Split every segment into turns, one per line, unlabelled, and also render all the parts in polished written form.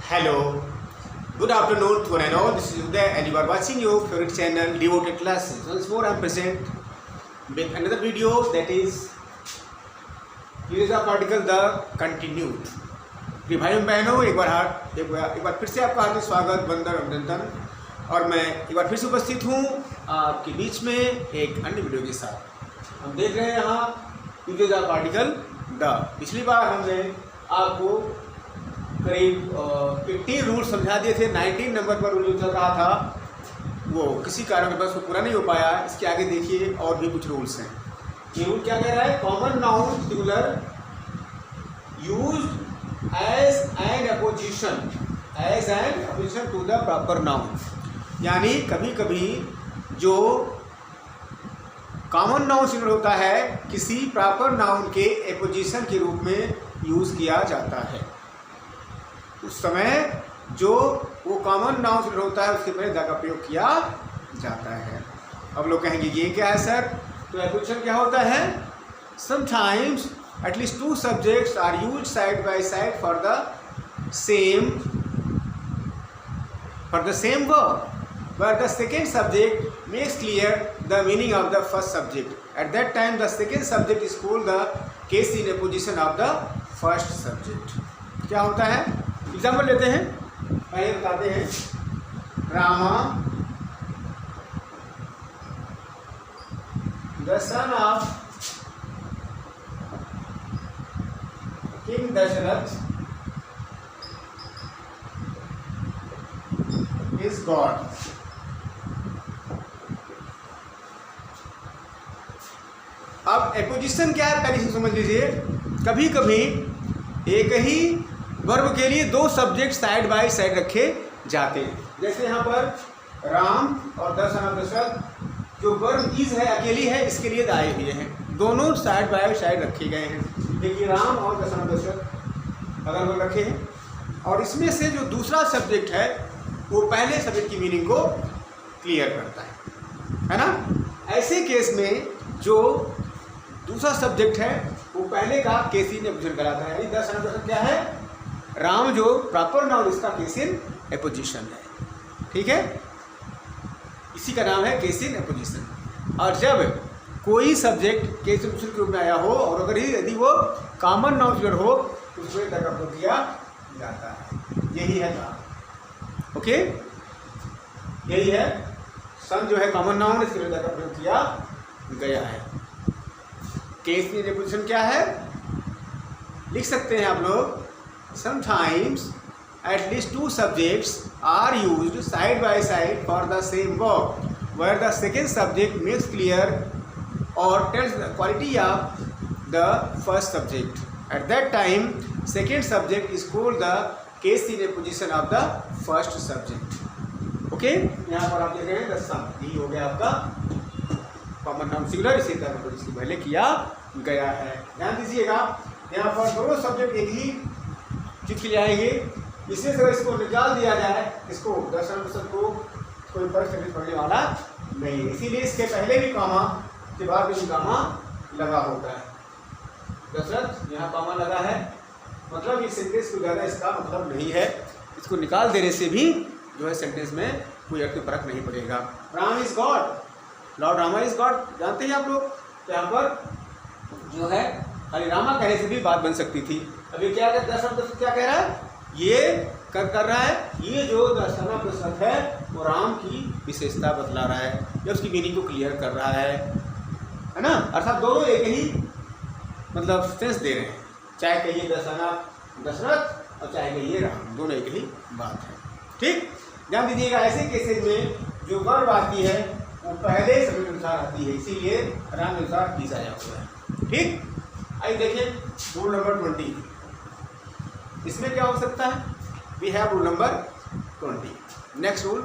Hello, good afternoon to one and all. This is Uday and you are watching your favorite channel Devoted Classes. Once more I am present with another video, that is use of article the continued. प्रिय भाइयों बहनों, एक बार फिर से आपका हार्दिक स्वागत, वंदन अभिनंदन। और मैं एक बार फिर से उपस्थित हूँ आपके बीच में एक अन्य वीडियो के साथ। हम देख रहे हैं यहाँ यूजेज ऑफ आर्टिकल द। पिछली बार हमने आपको करीब 15 रूल समझा दिए थे। 19 नंबर पर रूल जो चल रहा था वो किसी कारण के पास वो पूरा नहीं हो पाया। इसके आगे देखिए और भी कुछ रूल्स हैं। ये रूल क्या कह रहा है? Common noun singular used as an apposition to the proper noun. यानी कभी कभी जो कॉमन नाउन सिंगुलर होता है किसी प्रॉपर नाउन के अपोजिशन के रूप में यूज़ किया जाता है। उस समय जो वो कॉमन नाउन सिंगुलर होता है उसके पहले द का प्रयोग किया जाता है। अब लोग कहेंगे ये क्या है सर? तो अपोजिशन क्या होता है? Sometimes at least two subjects are used side by side for the same verb, where the second subject makes clear the meaning of the first subject. At that time the second subject is called the case in apposition of the first subject. क्या होता है? Example लेते हैं, पहले बताते हैं। Rama the son of King Dasharath is God. अब apposition क्या है पहले से समझ लीजिए। कभी कभी एक ही वर्ब के लिए दो सब्जेक्ट साइड बाय साइड रखे जाते हैं। जैसे यहाँ पर राम और द सन ऑफ दशरथ, जो वर्ब इज है अकेली है, इसके लिए आए हुए हैं, दोनों साइड बाय साइड रखे गए हैं। देखिए राम और द सन ऑफ दशरथ अगर वो रखे हैं, और इसमें से जो दूसरा सब्जेक्ट है वो पहले सब्जेक्ट की मीनिंग को क्लियर करता है ना। ऐसे केस में जो दूसरा सब्जेक्ट है वो पहले का केस इन एपोजिशन कराता है। यानी द सन ऑफ दशरथ क्या है? राम जो प्रॉपर नाउन, इसका केस इन एपोजिशन है। ठीक है, इसी का नाम है केस इन एपोजिशन। और जब कोई सब्जेक्ट केस इन एपोजिशन के रूप में आया हो और अगर यदि वो कॉमन नाउन सिंगुलर हो तो उसमें द का प्रयोग किया जाता है। यही है काम। ओके, यही है। सन जो है कॉमन नाउन, इसके लिए द का प्रयोग किया गया है। केस इन एपोजिशन क्या है? लिख सकते हैं आप लोग, sometimes at least two subjects are used side by side for the same verb, where the second subject makes clear or tells the quality of the first subject. At that time second subject is called the case in apposition of the first subject. Okay, यहाँ पर आप देख रहे हैं the sum, यही हो गया आपका कॉमन नाउन सिंगुलर, इसी तरह पर इसके पहले किया गया है। ध्यान दीजिएगा, यहाँ पर दोनों सब्जेक्ट एक ही चीज के लिए आएंगे। इसमें से इसको निकाल दिया जाए, इसको दशरथ को कोई फर्क तकलीफ पड़ने वाला नहीं है। इसीलिए इसके पहले भी कामा, के बाद भी कामा लगा होता है। दशरथ यहाँ कामा लगा है, मतलब ये सेंटेंस को ज़्यादा इसका मतलब नहीं है। इसको निकाल देने से भी जो है सेंटेंस में कोई अर्थ फर्क नहीं पड़ेगा। Ram is God, Lord Rama is God, जानते हैं आप लोग। यहाँ पर जो है खाली रामा कहने से भी बात बन सकती थी। अभी क्या दशरथ क्या कह रहा है? ये कर रहा है, ये जो द सन ऑफ दशरथ है वो राम की विशेषता बतला रहा है, या उसकी मीनिंग को क्लियर कर रहा है ना। अर्थात दोनों एक ही मतलब सेंस दे रहे हैं, चाहे कहिए द सन ऑफ दशरथ और चाहे कहिए राम, दोनों एक ही बात है। ठीक, ध्यान दीजिएगा। ऐसे केसेज में जो वर्ब आती है वो पहले सब्जेक्ट अनुसार आती है, इसीलिए राम अनुसार खींचा आया हुआ है। ठीक, आइए देखें रूल नंबर 20। इसमें क्या हो सकता है? We have rule number 20। Next rule,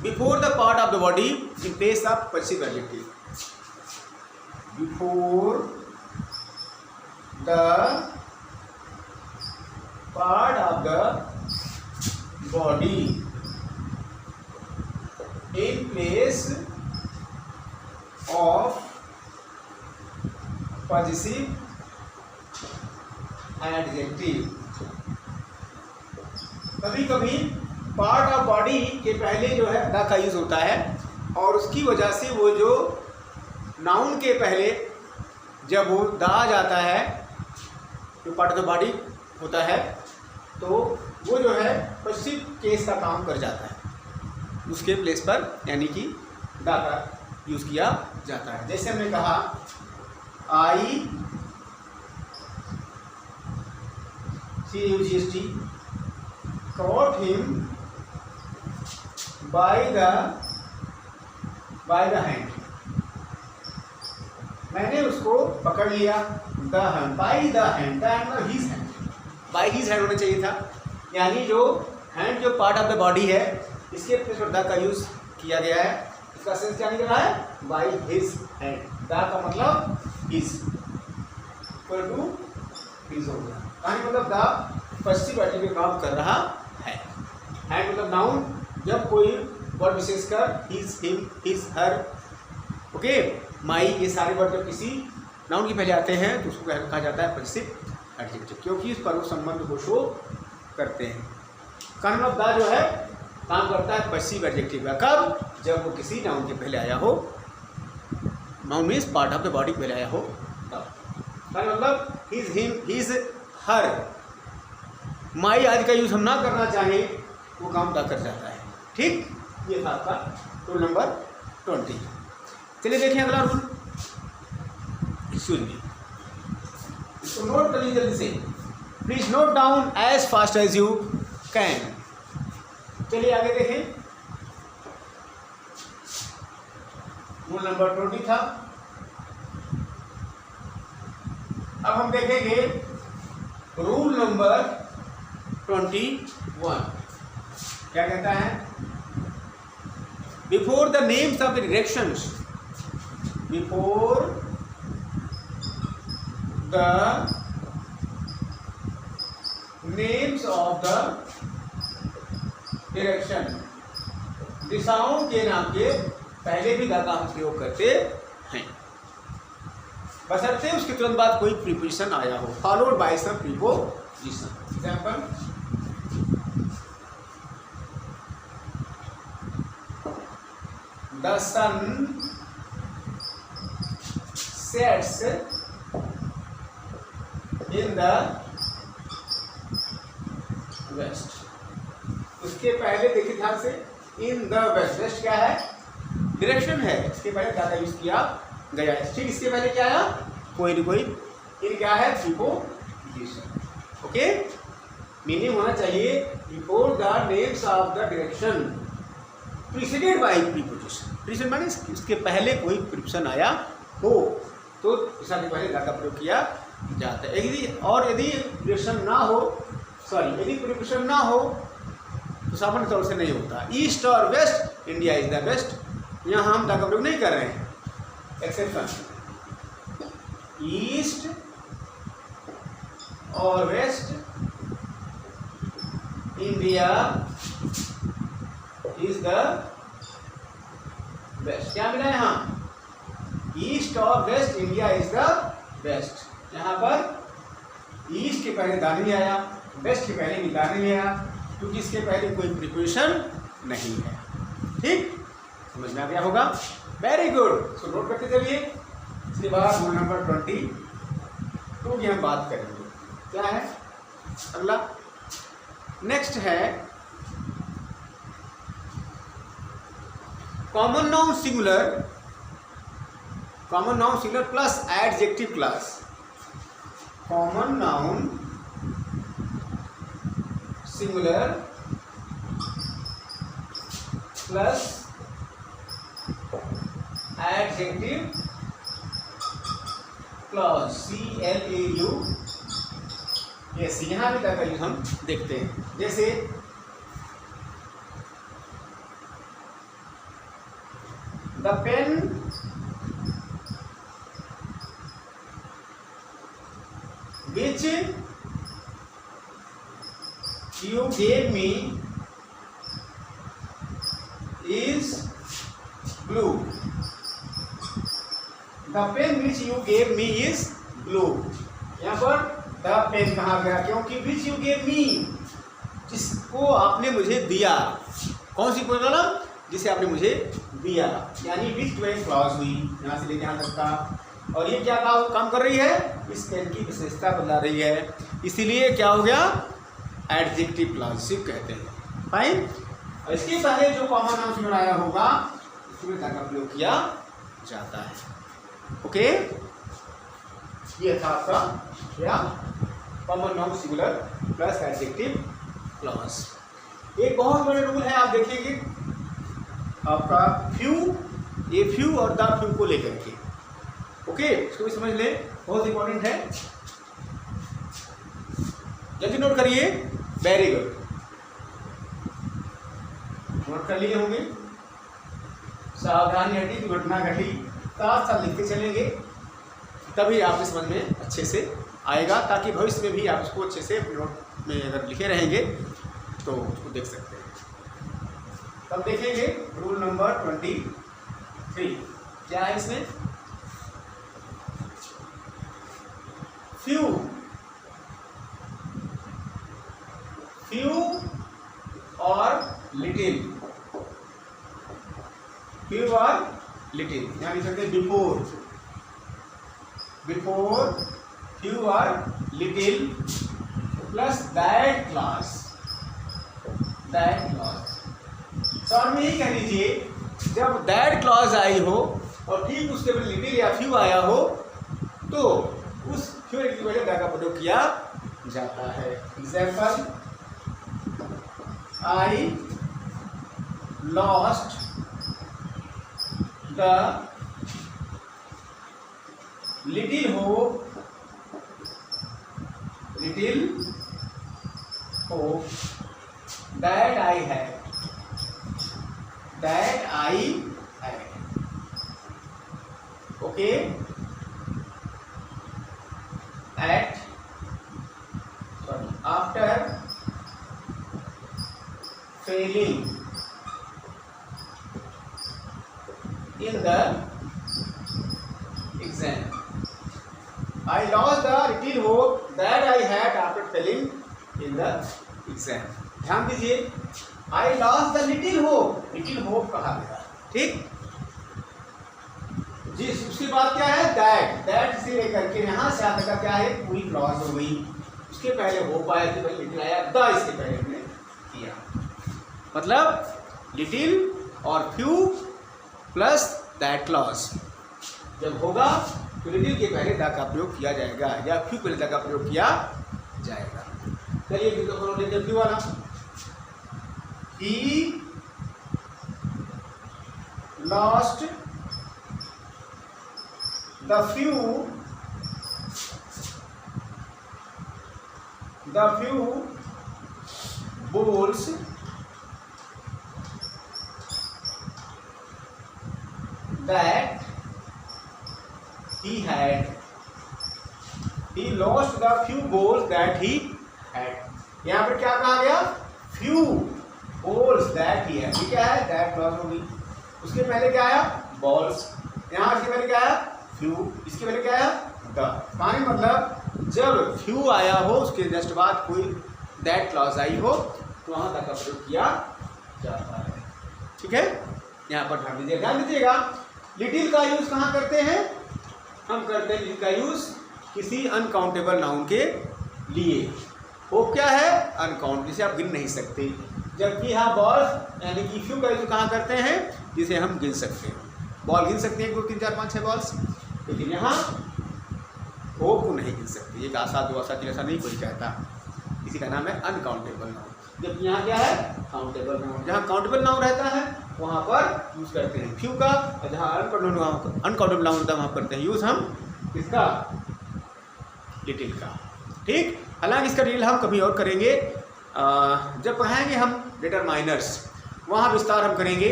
before the part of the body in place of possessive adjective. Before the part of the body in place of positive adjective. कभी कभी पार्ट ऑफ बॉडी के पहले जो है the का use होता है और उसकी वजह से वो जो नाउन के पहले जब वो द आ जाता है जो पार्ट ऑफ द बॉडी होता है तो वो जो है पश्चिम केस का काम कर जाता है, उसके प्लेस पर यानी कि द का यूज किया जाता है। जैसे हमने कहा आई CUGST caught him by the hand। मैंने उसको पकड़ लिया the hand, by the hand, the hand his hand, by his hand होना चाहिए था, यानी जो हैंड जो पार्ट ऑफ द बॉडी है इसके प्लेस पर द का यूज किया गया है। इसका सेंस क्या निकल रहा है? By his hand. द का मतलब हिज इक्वल टू हिज हो गया, यानी मतलब द पश्चिम एडजेक्टिव पे काम कर रहा है। हैंड मतलब नाउन, जब कोई वर्ड विशेष कर हिज, हिम, हिज, हर, ओके, माई, ये सारे वर्ड जब किसी नाउन के पहले आते हैं तो उसको कहा जाता है पश्चिम एडजेक्टिव, क्योंकि इस पर संबंध को शो करते हैं। कारण ऑफ द जो है काम करता है पश्चिम एडजेक्टिव का, कब? जब वो किसी नाउन के पहले आया हो, noun means part of the body के पहले आया हो तब। कारण मतलब हिज, हिम, हिज, हर, माई आदि का यूज हम ना करना चाहें वो काम द कर जाता है। ठीक, ये था आपका रूल नंबर 20। चलिए देखें अगला रूल, सुनिए, इसको नोट कर लीजिए जल्दी से, please note down as fast as you can. चलिए आगे देखें, रूल नंबर 20 था। अब हम देखेंगे रूल नंबर 21। क्या कहता है? Before the names of the directions, before the names of the direction, दिशाओं के नाम के पहले भी द का हम प्रयोग करते हैं, बशर्ते उसके तुरंत बाद कोई प्रीपोजिशन आया हो, followed by some preposition. Example, the sun sets in the west. उसके पहले देखिए ध्यान से, इन द वेस्ट, वेस्ट क्या है? डायरेक्शन है, इसके पहले द का यूज किया गया है। ठीक, इसके पहले क्या आया? कोई न कोई, इन क्या है? प्रीपोजिशन। ओके, मीनिंग होना चाहिए before the names of the direction preceded by preposition. Preceded माने इसके पहले कोई प्रीपोजिशन आया हो तो दिशा के पहले द का प्रयोग किया जाता है। यदि प्रीपोजिशन ना हो, यदि प्रीपोजिशन ना हो तो सामान्य तौर से नहीं होता। ईस्ट और west, India is the best, यहाँ हम द का प्रयोग नहीं कर रहे हैं। एक्सेप्शन, ईस्ट और west, India is the best. क्या मिला यहाँ? ईस्ट और west, India is the best. यहाँ पर ईस्ट के पहले द नहीं आया, वेस्ट के पहले भी द नहीं आया, क्योंकि इसके पहले कोई प्रीपोजिशन नहीं है। ठीक, समझ में आ गया होगा? Very good. सो नोट करते चलिए। इसके बाद रूल नंबर 22 की हम बात करेंगे। क्या है अगला? नेक्स्ट है common noun singular, common noun singular plus adjective class. Common noun singular plus adjective clause, CLAU। Yes, यहाँ भी का यूज हम देखते हैं। जैसे the pen which you gave me is blue. The pen which you gave me is blue. यहाँ पर the pen कहा गया क्योंकि विच यू गेव मी, जिसको आपने मुझे दिया। कौन सी कॉलम? जिसे आपने मुझे दिया, यानी विच ट्वेल्व क्लॉज हुई यहाँ से लेके यहाँ तक का। और ये क्या काम कर रही है? इस पेन की विशेषता बदला रही है, इसीलिए क्या हो गया? एडजेक्टिव क्लॉजिव कहते हैं। फाइन। और इसके पहले जो कॉमन नाउन सिंगुलर आया होगा उसमें का प्रयोग किया जाता है। ओके, ये था आपका क्या? Common noun singular plus adjective clause. एक बहुत बड़े रूल है, आप देखेंगे आपका फ्यू, ये फ्यू और द फ्यू को लेकर के। ओके, इसको भी समझ लें, बहुत इंपॉर्टेंट है, जल्दी नोट करिए। वेरी गुड, नोट कर लिए होंगे। सावधानी हटी, दुर्घटना घटी, साथ साथ लिखते चलेंगे, तभी आपके समझ में अच्छे से आएगा, ताकि भविष्य में भी आप उसको अच्छे से नोट में अगर लिखे रहेंगे तो उसको देख सकते हैं। तब देखेंगे रूल नंबर 23 क्या है इसमें? फ्यू, फ्यू और लिटिल, फ्यू और लिटिल, यहाँ लिख सकते हैं बिफोर, बिफोर फ्यू और little plus that clause, that clause. Short में ही कह लीजिए, जब दैट क्लॉज आई हो और ठीक उसके बाद लिटिल या फ्यू आया हो तो उस फ्यू की वजह दैट का प्रयोग किया जाता है। Example, I lost the little hope, little hope that I had, that I had. Okay, at, sorry, after failing in the exam, I lost the little hope that I had after failing in the exam. ध्यान दीजिए, I lost the little hope, little hope कहा गया, ठीक जी। उसके बाद क्या है? That, that से लेकर के यहाँ से आता का क्या है? पूरी क्लॉज हो गई। उसके पहले होप आया, उसके पहले लिटिल आया, द इसके पहले हमने किया, मतलब लिटिल और फ्यू प्लस दैट क्लॉज जब होगा तो लिटिल के पहले द का प्रयोग किया जाएगा या फ्यू पहले द का प्रयोग किया जाएगा। चलिए लेते फ्यू वाला। He lost the few balls that he had. He lost the few balls that he had. यहाँ पर क्या कहा गया? few balls that he had, ये क्या है? that क्लॉज होगी। उसके पहले क्या आया? balls, यहाँ इसके पहले क्या आया? few, इसके पहले क्या आया? the। माने मतलब जब few आया हो उसके जस्ट बाद कोई that क्लॉज आई हो तो वहाँ तक का प्रयोग किया जाता है। ठीक है, यहाँ पर ध्यान दीजिएगा, ध्यान दीजिएगा। लिटिल का यूज कहाँ करते हैं? हम करते हैं लिटिल का यूज किसी अनकाउंटेबल नाउन के लिए। वो क्या है? अनकाउंट, जिसे आप गिन नहीं सकते। जबकि यहाँ बॉल यानी कि फ्यू का यूज कहाँ करते हैं? जिसे हम गिन सकते हैं। बॉल गिन सकते हैं 1 2 3 4 5 6 बॉल्स, लेकिन यहाँ होप को नहीं गिन सकते। एक आशा दो आशा 3 आशा नहीं कोई कहता, इसी का नाम है अनकाउंटेबल नाउन। जबकि यहाँ क्या है? Countable noun. जहाँ काउंटेबल नाउन रहता है वहाँ पर यूज करते हैं फ्यू का, और जहाँ अनकाउंटेबल नाउन होता है वहाँ करते हैं यूज हम किसका? लिटिल का। ठीक, हालांकि इसका डिटेल हम कभी और करेंगे, जब पढ़ाएंगे हम डिटरमाइनर्स, वहाँ विस्तार हम करेंगे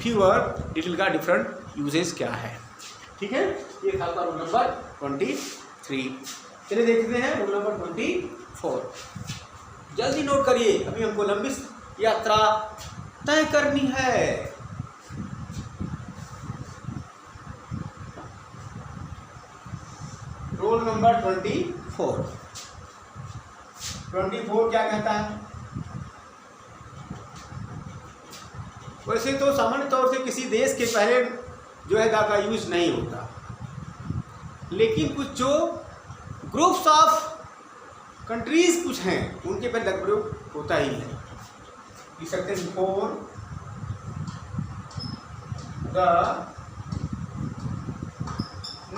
फ्यू और लिटिल का डिफरेंट यूजेस क्या है। ठीक है, ये था रूल नंबर 23। चलिए देखते हैं रूल नंबर 24। जल्दी नोट करिए, अभी हमको लंबी यात्रा तय करनी है। Roll number 24। 24 क्या कहता है? वैसे तो सामान्य तौर से किसी देश के पहले जो है द का यूज नहीं होता, लेकिन कुछ जो ग्रुप्स ऑफ कंट्रीज कुछ हैं उनके पहले द का प्रयोग होता ही है। लिख सकते हैं before the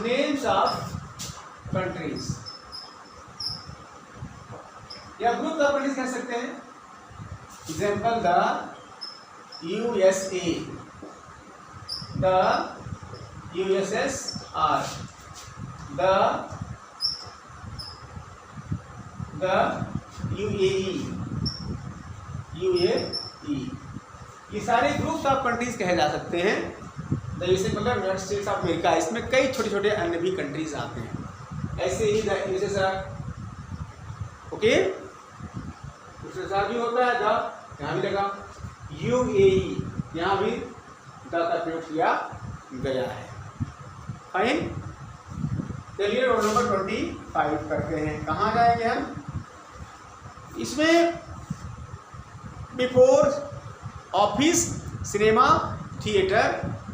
names of countries या ग्रुप ऑफ कंट्रीज कह सकते हैं। Example the USA, the USSR, the UAE, ये सारे ग्रुप्स ऑफ कंट्रीज कहे जा सकते हैं। द यूएसए मतलब यूनाइटेड स्टेट्स ऑफ अमेरिका, इसमें कई छोटे छोटे अन्य भी कंट्रीज आते हैं। ऐसे ही द यूएसएसआर, ओके, यूएसएसआर भी होता है, द यहाँ भी लगा। UAE, यहाँ भी द का प्रयोग किया गया है। फाइन, चलिए रोल नंबर 25 करते हैं। कहाँ जाएंगे हम? इसमें before office, cinema, theatre,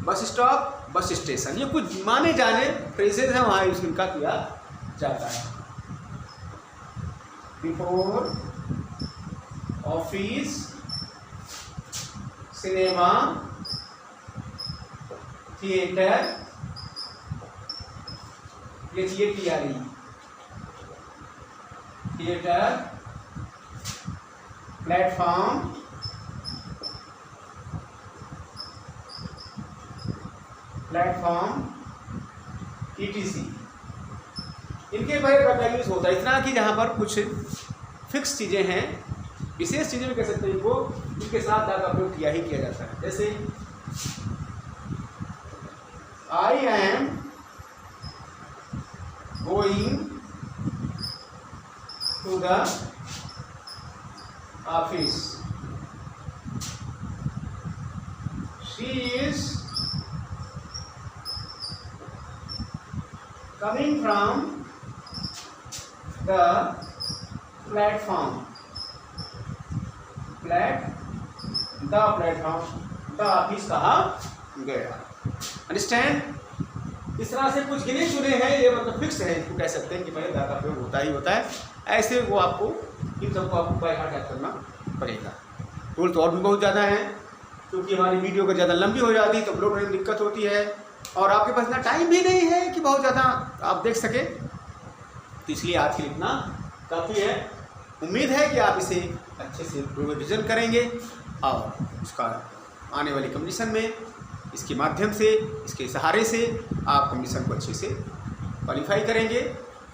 bus stop, bus station, ये कुछ माने जाने फ्रेजेज हैं, वहाँ यूज इनका किया जाता है। बिफोर ऑफिस, सिनेमा, थिएटर, ये थिएटर, थिएटर, प्लेटफॉर्म, ETC, इनके बारे में यूज होता है। इतना कि जहाँ पर कुछ फिक्स चीज़ें हैं, विशेष चीज़ें भी कह सकते हैं इनको, इनके साथ द का प्रयोग किया ही किया जाता है। जैसे I am going to the office, she is coming from the platform, the platform, the office कहा गया। अंडरस्टैंड? इस तरह से कुछ गिने चुने हैं, ये मतलब फिक्स है, इसको कह सकते हैं कि पहले द का प्रयोग होता ही होता है। ऐसे वो आपको इन सबको आपको बाय हार्ट याद करना पड़ेगा। रूल तो और भी बहुत ज़्यादा हैं, क्योंकि हमारी वीडियो अगर ज़्यादा लंबी हो जाती है तो अपलोड करने में दिक्कत होती है, और आपके पास इतना टाइम भी नहीं है कि बहुत ज़्यादा आप देख सकें, तो इसलिए आज के लिए इतना काफ़ी है। उम्मीद है कि आप इसे अच्छे से रिवीजन करेंगे और उसका आने वाली कंपटीशन में इसके माध्यम से, इसके सहारे से आप कंपटीशन को अच्छे से क्वालिफाई करेंगे,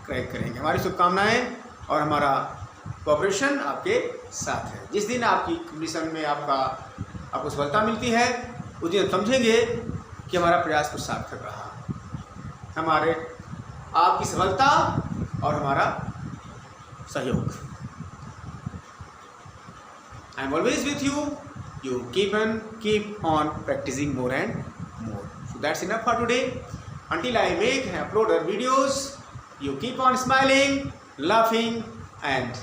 क्रैक करेंगे। हमारी शुभकामनाएं और हमारा कोऑपरेशन आपके साथ है। जिस दिन आपकी कंपटीशन में आपको सफलता मिलती है, उस दिन समझेंगे कि हमारा प्रयास कुछ सार्थक रहा, हमारे आपकी सफलता और हमारा सहयोग। I am always with you. You keep on practicing more and more. So that's enough for today. Until I make and upload our videos, you keep on smiling, laughing, and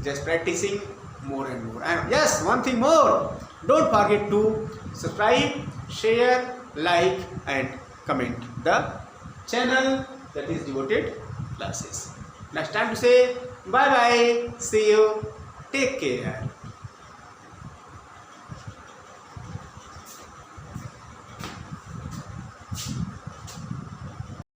just practicing more and more. And yes, one thing more. Don't forget to subscribe, share, like, and comment the channel that is devoted classes. Next time to say bye bye. See you. Take care.